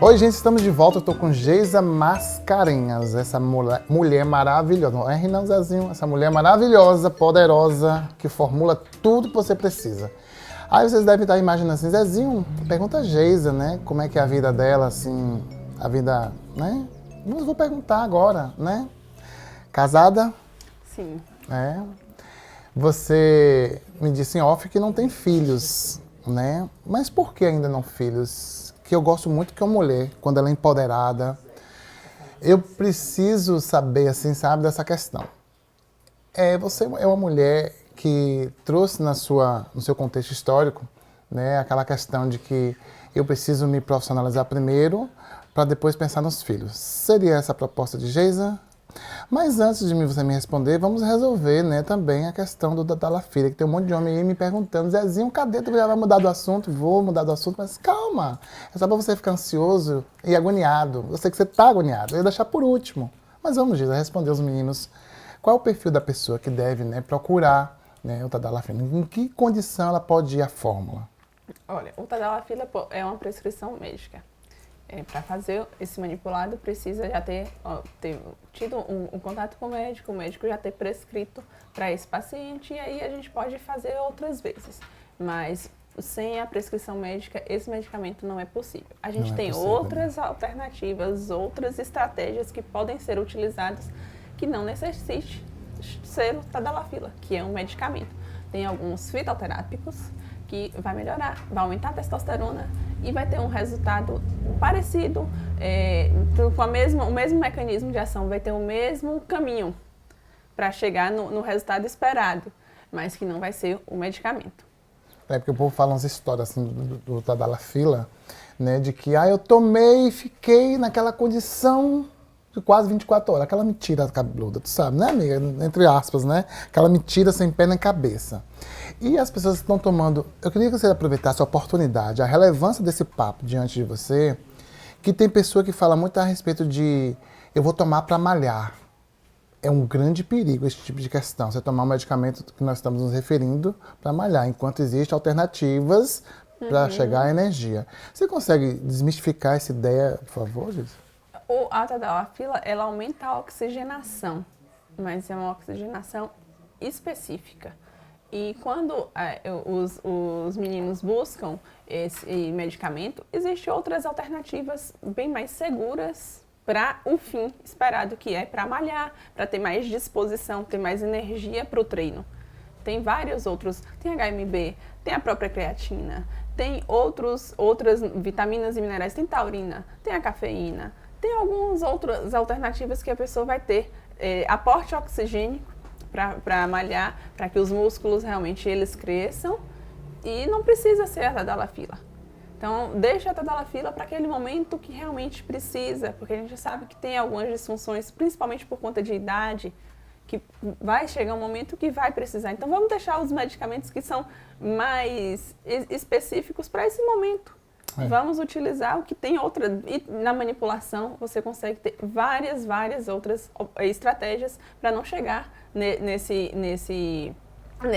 Oi, gente, estamos de volta. Eu tô com Geisa Mascarenhas, essa mulher maravilhosa. Não é não, Zezinho? Essa mulher maravilhosa, poderosa, que formula tudo que você precisa. Aí vocês devem estar imaginando assim, Zezinho, pergunta a Geisa, né? Como é que é a vida dela, assim, a vida, né? Eu vou perguntar agora, né? Casada? Sim. É. Você me disse em off que não tem filhos, né? Mas por que ainda não filhos? Que eu gosto muito que uma mulher, quando ela é empoderada, eu preciso saber, assim, sabe, dessa questão. Você é uma mulher que trouxe no seu contexto histórico, né, aquela questão de que eu preciso me profissionalizar primeiro para depois pensar nos filhos. Seria essa a proposta de Geisa? Mas antes de você me responder, vamos resolver, né, também a questão do tadalafila, que tem um monte de homem aí me perguntando, Zezinho, cadê? Tu já vai mudar do assunto? Vou mudar do assunto, mas calma. É só pra você ficar ansioso e agoniado. Eu sei que você tá agoniado, eu ia deixar por último. Mas vamos, Geisa, responder aos meninos. Qual é o perfil da pessoa que deve, né, procurar, né, o tadalafila? Em que condição ela pode ir à fórmula? Olha, o tadalafila é uma prescrição médica. Para fazer esse manipulado, precisa já ter tido um contato com o médico já ter prescrito para esse paciente, e aí a gente pode fazer outras vezes. Mas sem a prescrição médica, esse medicamento não é possível. A gente tem outras alternativas, outras estratégias que podem ser utilizadas que não necessite ser o tadalafila, que é um medicamento. Tem alguns fitoterápicos que vai melhorar, vai aumentar a testosterona e vai ter um resultado parecido, com o mesmo mecanismo de ação, vai ter o mesmo caminho para chegar no resultado esperado, mas que não vai ser o medicamento. Porque o povo fala umas histórias assim do Tadalafila, né, de que eu tomei e fiquei naquela condição de quase 24 horas. Aquela mentira cabeluda, tu sabe, né, amiga? Entre aspas, né? Aquela mentira sem pé nem cabeça. E as pessoas estão tomando... Eu queria que você aproveitasse a oportunidade, a relevância desse papo diante de você, que tem pessoa que fala muito a respeito de eu vou tomar para malhar. É um grande perigo esse tipo de questão. Você tomar um medicamento que nós estamos nos referindo para malhar, enquanto existem alternativas para chegar à energia. Você consegue desmistificar essa ideia, por favor, Gis? A Tadalafila, ela aumenta a oxigenação, mas é uma oxigenação específica. E quando os meninos buscam esse medicamento, existem outras alternativas bem mais seguras para o fim esperado, que é para malhar, para ter mais disposição, ter mais energia para o treino. Tem vários outros, tem HMB, tem a própria creatina, tem outras vitaminas e minerais, tem taurina, tem a cafeína, tem algumas outras alternativas que a pessoa vai ter aporte oxigênico para malhar, para que os músculos realmente eles cresçam, e não precisa ser a Tadalafila. Então, deixa a Tadalafila para aquele momento que realmente precisa, porque a gente sabe que tem algumas disfunções, principalmente por conta de idade, que vai chegar um momento que vai precisar. Então, vamos deixar os medicamentos que são mais específicos para esse momento. Vamos utilizar o que tem outra. E na manipulação, você consegue ter várias outras estratégias para não chegar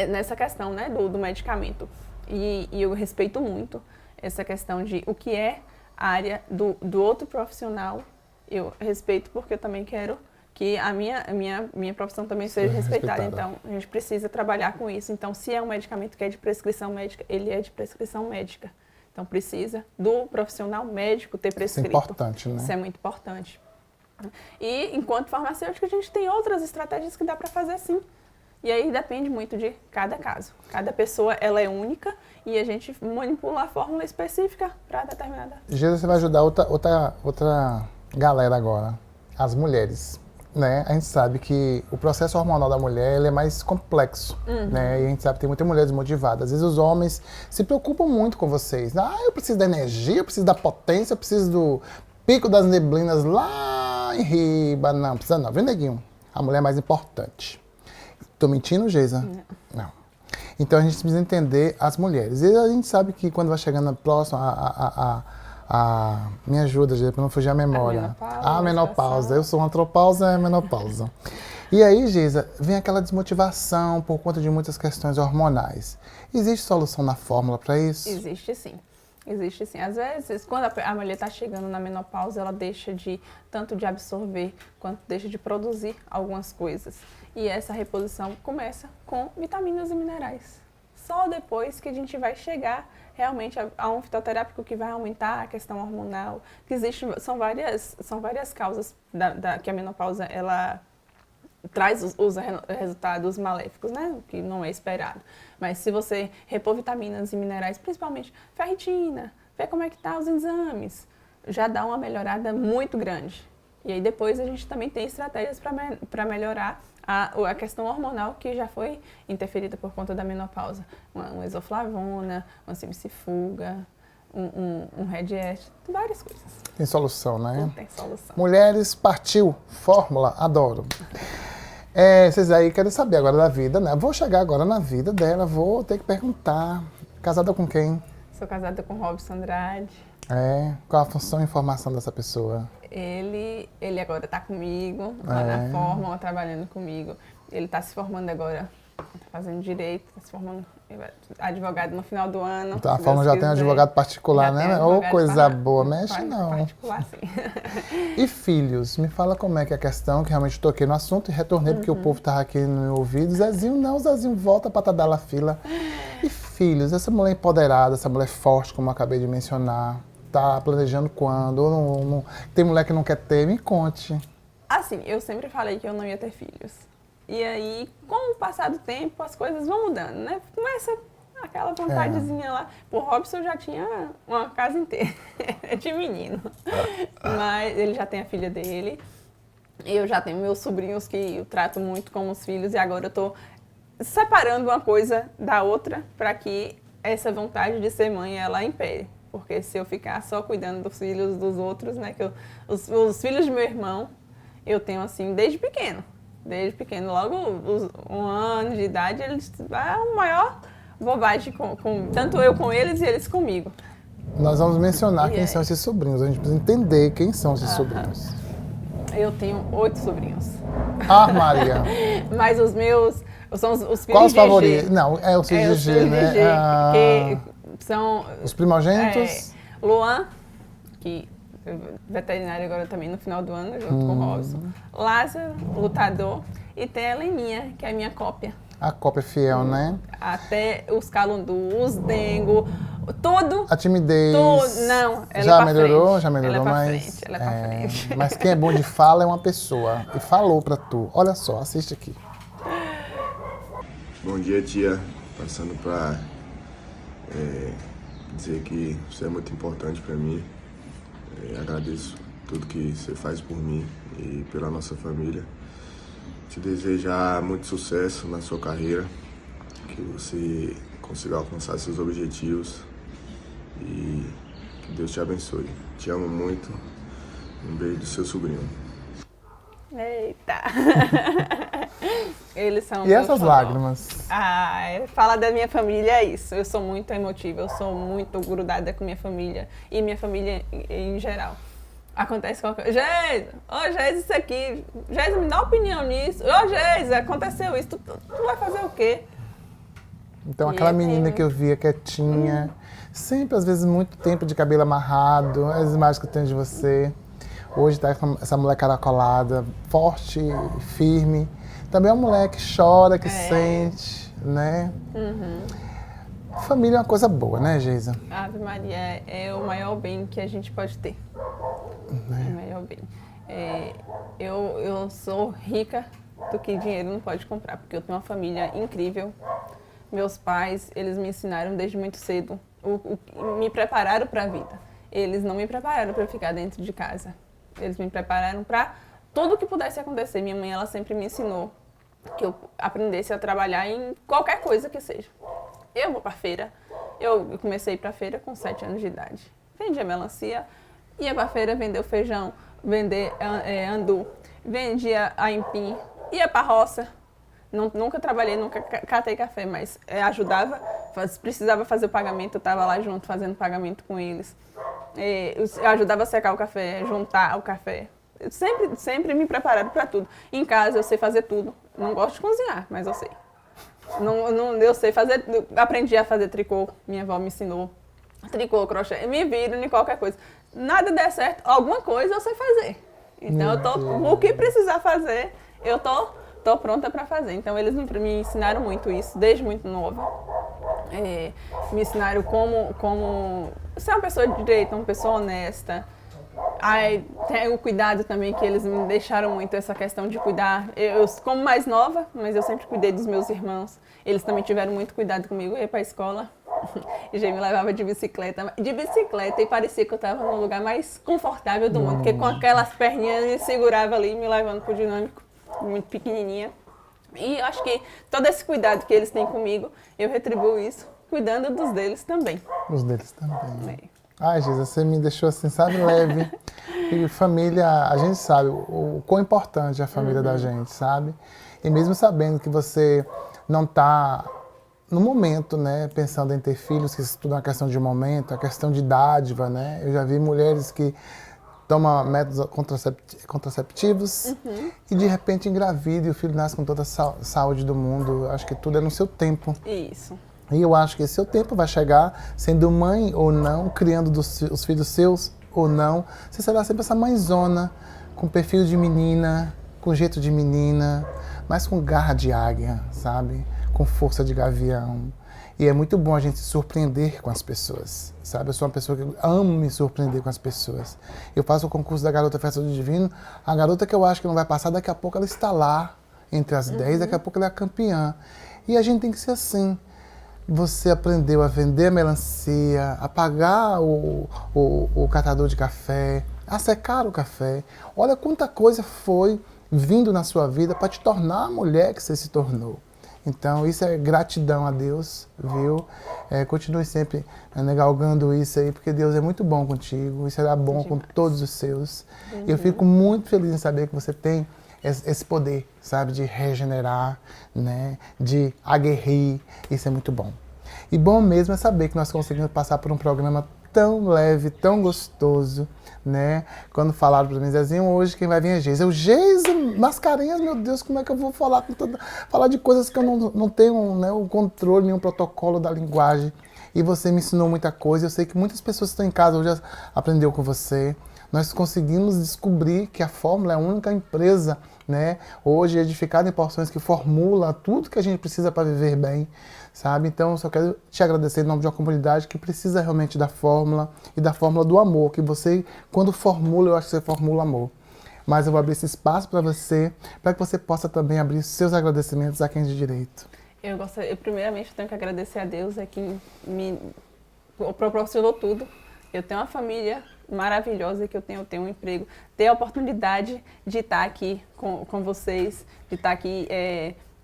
nessa questão, né, do medicamento. E eu respeito muito essa questão de o que é a área do outro profissional. Eu respeito porque eu também quero que a minha profissão também seja respeitada. Então, a gente precisa trabalhar com isso. Então, se é um medicamento que é de prescrição médica, ele é de prescrição médica. Então, precisa do profissional médico ter prescrito. Isso é importante, né? Isso é muito importante. E, enquanto farmacêutica, a gente tem outras estratégias que dá para fazer sim. E aí depende muito de cada caso. Cada pessoa, ela é única e a gente manipula a fórmula específica para determinada. Jesus, você vai ajudar outra galera agora, as mulheres. Né? A gente sabe que o processo hormonal da mulher ele é mais complexo, né? E a gente sabe que tem muitas mulheres desmotivadas. Às vezes os homens se preocupam muito com vocês. Eu preciso da energia, eu preciso da potência, eu preciso do pico das neblinas lá em riba. Não, precisa não. Viu, neguinho? A mulher é mais importante. Tô mentindo, Geisa? Não. Então a gente precisa entender as mulheres. E a gente sabe que quando vai chegando próximo me ajuda, gente, para não fugir a memória. A menopausa. Eu sou antropausa, é menopausa. E aí, Geisa, vem aquela desmotivação por conta de muitas questões hormonais. Existe solução na fórmula para isso? Existe sim. Existe sim. Às vezes, quando a mulher está chegando na menopausa, ela deixa tanto de absorver, quanto deixa de produzir algumas coisas. E essa reposição começa com vitaminas e minerais. Só depois que a gente vai chegar realmente a um fitoterápico que vai aumentar a questão hormonal. Que são várias causas que a menopausa ela traz os resultados maléficos, né? Que não é esperado. Mas se você repor vitaminas e minerais, principalmente ferritina, ver como é que tá os exames, já dá uma melhorada muito grande. E aí depois a gente também tem estratégias para melhorar a questão hormonal que já foi interferida por conta da menopausa. Uma isoflavona, uma semicifuga, um Rediet, várias coisas. Tem solução, né? Tudo tem solução. Mulheres, partiu, fórmula, adoro. Vocês aí querem saber agora da vida, né? Vou chegar agora na vida dela, vou ter que perguntar. Casada com quem? Sou casada com Robson Andrade. Qual a função e formação dessa pessoa? Ele agora está comigo, lá na Fórmula, trabalhando comigo. Ele está se formando agora, está fazendo direito, está se formando advogado no final do ano. Então, a Fórmula já tem advogado particular, né? Coisa boa, mexe não. Particular, sim. E filhos? Me fala como é que é a questão, que realmente toquei no assunto e retornei porque o povo estava aqui no meu ouvido. Zezinho volta para Tadalafila. E filhos? Essa mulher empoderada, essa mulher forte, como eu acabei de mencionar, tá planejando quando? Ou não, tem mulher que não quer ter? Me conte. Assim, eu sempre falei que eu não ia ter filhos. E aí, com o passar do tempo, as coisas vão mudando, né? Começa aquela vontadezinha lá. Por Robson eu já tinha uma casa inteira de menino. Mas ele já tem a filha dele. Eu já tenho meus sobrinhos que eu trato muito como os filhos. E agora eu tô separando uma coisa da outra para que essa vontade de ser mãe, ela impere. Porque se eu ficar só cuidando dos filhos dos outros, né? Os filhos do meu irmão, eu tenho assim desde pequeno. Desde pequeno, logo os 1 ano de idade, eles é o maior bobagem, tanto eu com eles e eles comigo. Nós vamos mencionar quem são esses sobrinhos, a gente precisa entender quem são esses sobrinhos. Eu tenho 8 sobrinhos. Ah, Maria! Mas os meus são os filhos Qual os de G. favoritos? Não, é os filhos de G, né? Que são... Os primogênitos? Luan, que veterinário agora também no final do ano, junto com o Robson. Lázaro, lutador. E tem a Leninha, que é a minha cópia. A cópia fiel, né? Até os calundus, os dengo, tudo. A timidez. Não, ela já é melhorou, frente. já melhorou, ela é mas. frente, ela é pra frente. Mas quem é bom de fala é uma pessoa. E falou pra tu. Olha só, assiste aqui. Bom dia, tia. Passando pra dizer que você é muito importante pra mim. Agradeço tudo que você faz por mim e pela nossa família. Te desejar muito sucesso na sua carreira, que você consiga alcançar seus objetivos e que Deus te abençoe. Te amo muito. Um beijo do seu sobrinho. Eita! Eles são... E essas lágrimas? Fala da minha família é isso. Eu sou muito emotiva, eu sou muito grudada com minha família e minha família em geral. Acontece qualquer coisa. Geisa, isso aqui. Geisa, me dá opinião nisso. Geisa, aconteceu isso. Tu vai fazer o quê? Então, aquela menina que eu via quietinha, sempre, às vezes, muito tempo de cabelo amarrado, as imagens que eu tenho de você. Hoje tá essa mulher caracolada, forte, firme. Também é uma mulher que chora, que sente, né? Família é uma coisa boa, né, Geisa? Ave Maria é o maior bem que a gente pode ter. É o maior bem. Eu sou rica do que dinheiro não pode comprar, porque eu tenho uma família incrível. Meus pais, eles me ensinaram desde muito cedo, me prepararam para a vida. Eles não me prepararam para ficar dentro de casa. Eles me prepararam para tudo que pudesse acontecer. Minha mãe, ela sempre me ensinou que eu aprendesse a trabalhar em qualquer coisa que seja. Eu vou para feira. Eu comecei para feira com 7 anos de idade. Vendia melancia, ia para feira vender o feijão, vender andu, vendia aipim, ia para roça. Nunca trabalhei, nunca catei café, mas ajudava, precisava fazer o pagamento, eu estava lá junto fazendo pagamento com eles. Eu ajudava a secar o café, juntar o café. Eu sempre me prepararam para tudo. Em casa eu sei fazer tudo. Não gosto de cozinhar, mas eu sei. Eu sei fazer, aprendi a fazer tricô, minha avó me ensinou. Tricô, crochê, me viro em qualquer coisa. Nada der certo, alguma coisa eu sei fazer. Então o que precisar fazer, eu tô pronta para fazer. Então eles me ensinaram muito isso, desde muito nova. Me ensinaram como ser uma pessoa de direito, uma pessoa honesta. Tem o cuidado também, que eles me deixaram muito, essa questão de cuidar. Eu como mais nova, mas eu sempre cuidei dos meus irmãos. Eles também tiveram muito cuidado comigo. Eu ia para a escola e já me levava de bicicleta, e parecia que eu estava no lugar mais confortável do mundo, porque com aquelas perninhas me segurava ali, me levando pro dinâmico, muito pequenininha. E eu acho que todo esse cuidado que eles têm comigo, eu retribuo isso cuidando dos deles também. Os deles também. Ai, Geisa, você me deixou assim, sabe, leve. E família, a gente sabe o quão importante é a família da gente, sabe? E mesmo sabendo que você não está no momento, né, pensando em ter filhos, que isso tudo é uma questão de momento, é questão de dádiva, né? Eu já vi mulheres que tomam métodos contraceptivos e de repente engravida e o filho nasce com toda a saúde do mundo. Acho que tudo é no seu tempo. Isso. E eu acho que esse seu tempo vai chegar, sendo mãe ou não, criando os filhos seus ou não. Você será sempre essa mãezona, com perfil de menina, com jeito de menina, mas com garra de águia, sabe? Com força de gavião. E é muito bom a gente se surpreender com as pessoas, sabe? Eu sou uma pessoa que amo me surpreender com as pessoas. Eu faço o concurso da Garota Festa do Divino, a garota que eu acho que não vai passar, daqui a pouco ela está lá, entre as 10, daqui a pouco ela é a campeã. E a gente tem que ser assim. você aprendeu a vender a melancia, a pagar o catador de café, a secar o café. Olha quanta coisa foi vindo na sua vida para te tornar a mulher que você se tornou. Então, isso é gratidão a Deus, viu? Continue sempre galgando isso aí, porque Deus é muito bom contigo e será bom com todos os seus. E eu fico muito feliz em saber que você tem esse poder, sabe? De regenerar, né? De aguerrir. Isso é muito bom. E bom mesmo é saber que nós conseguimos passar por um programa tão leve, tão gostoso, né? Quando falaram para mim, Zezinho, hoje quem vai vir é Geisa. Eu, Geisa, Mascarenhas, meu Deus, como é que eu vou falar falar de coisas que eu não tenho, né, o controle, nenhum protocolo da linguagem. E você me ensinou muita coisa. Eu sei que muitas pessoas que estão em casa hoje aprendeu com você. Nós conseguimos descobrir que a Fórmula é a única empresa, né, hoje edificada em porções que formula tudo que a gente precisa para viver bem, sabe? Então, eu só quero te agradecer em nome de uma comunidade que precisa realmente da fórmula e da fórmula do amor, que você, quando formula, eu acho que você formula amor. Mas eu vou abrir esse espaço para você, para que você possa também abrir seus agradecimentos a quem de direito. Primeiramente, eu tenho que agradecer a Deus, que me proporcionou tudo. Eu tenho uma família maravilhosa, que eu tenho um emprego, ter a oportunidade de estar aqui com vocês, de estar aqui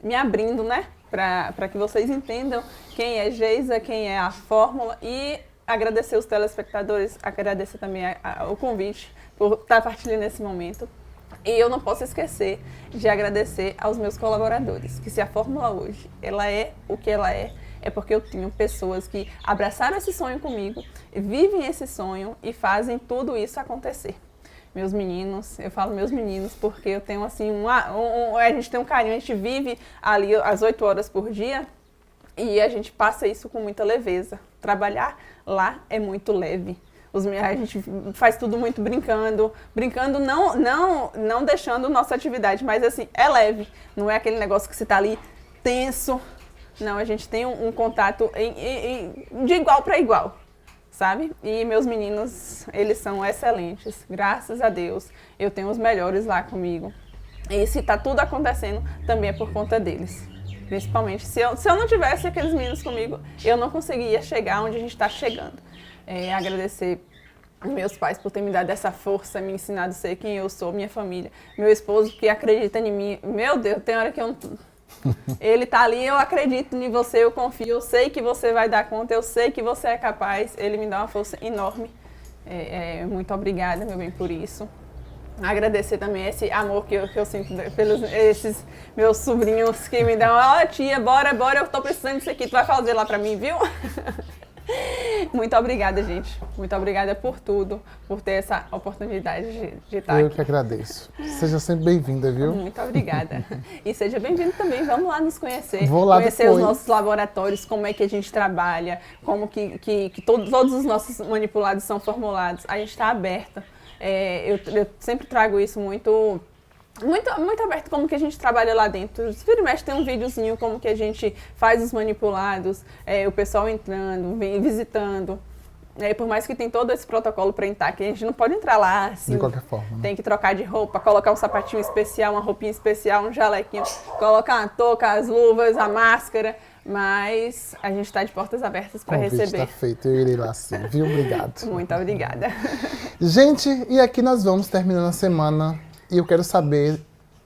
me abrindo, né? Para que vocês entendam quem é Geisa, quem é a Fórmula, e agradecer os telespectadores, agradecer também o convite por estar partilhando esse momento. E eu não posso esquecer de agradecer aos meus colaboradores, que se a Fórmula hoje ela é o que ela é porque eu tenho pessoas que abraçaram esse sonho comigo, vivem esse sonho e fazem tudo isso acontecer. Meus meninos, eu falo meus meninos porque eu tenho assim, a gente tem um carinho, a gente vive ali as 8 horas por dia e a gente passa isso com muita leveza. Trabalhar lá é muito leve. A gente faz tudo muito brincando não deixando nossa atividade, mas assim, é leve, não é aquele negócio que você tá ali tenso. Não, a gente tem um contato de igual para igual, sabe? E meus meninos, eles são excelentes, graças a Deus. Eu tenho os melhores lá comigo. E se tá tudo acontecendo, também é por conta deles. Principalmente, se eu não tivesse aqueles meninos comigo, eu não conseguia chegar onde a gente está chegando. Agradecer meus pais por ter me dado essa força, me ensinado a ser quem eu sou, minha família. Meu esposo que acredita em mim. Meu Deus, tem hora que eu não... Ele tá ali, eu acredito em você, eu confio, eu sei que você vai dar conta, eu sei que você é capaz. Ele me dá uma força enorme. Muito obrigada, meu bem, por isso. Agradecer também esse amor que eu sinto pelos esses meus sobrinhos que me dão. Ó, tia, bora, eu tô precisando disso aqui, tu vai fazer lá pra mim, viu? Muito obrigada, gente. Muito obrigada por tudo, por ter essa oportunidade de estar aqui. Eu que agradeço. Seja sempre bem-vinda, viu? Muito obrigada. E seja bem-vindo também. Vamos lá nos conhecer. Vou lá conhecer depois. Os nossos laboratórios, como é que a gente trabalha, como que todos os nossos manipulados são formulados. A gente está aberta. Eu sempre trago isso muito aberto, como que a gente trabalha lá dentro. Se vira e mexe, tem um videozinho como que a gente faz os manipulados, o pessoal entrando, visitando. Por mais que tem todo esse protocolo para entrar, que a gente não pode entrar lá assim. De qualquer forma, né? Tem que trocar de roupa, colocar um sapatinho especial, uma roupinha especial, um jalequinho, colocar uma touca, as luvas, a máscara. Mas a gente está de portas abertas para receber. Está feito, eu irei lá sim, viu? Obrigado. Muito obrigada. Gente, e aqui nós vamos terminando a semana. E eu quero saber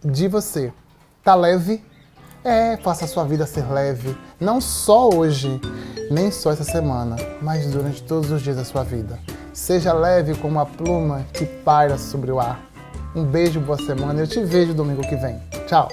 de você. Tá leve? Faça a sua vida ser leve. Não só hoje, nem só essa semana, mas durante todos os dias da sua vida. Seja leve como uma pluma que paira sobre o ar. Um beijo, boa semana. Eu te vejo domingo que vem. Tchau.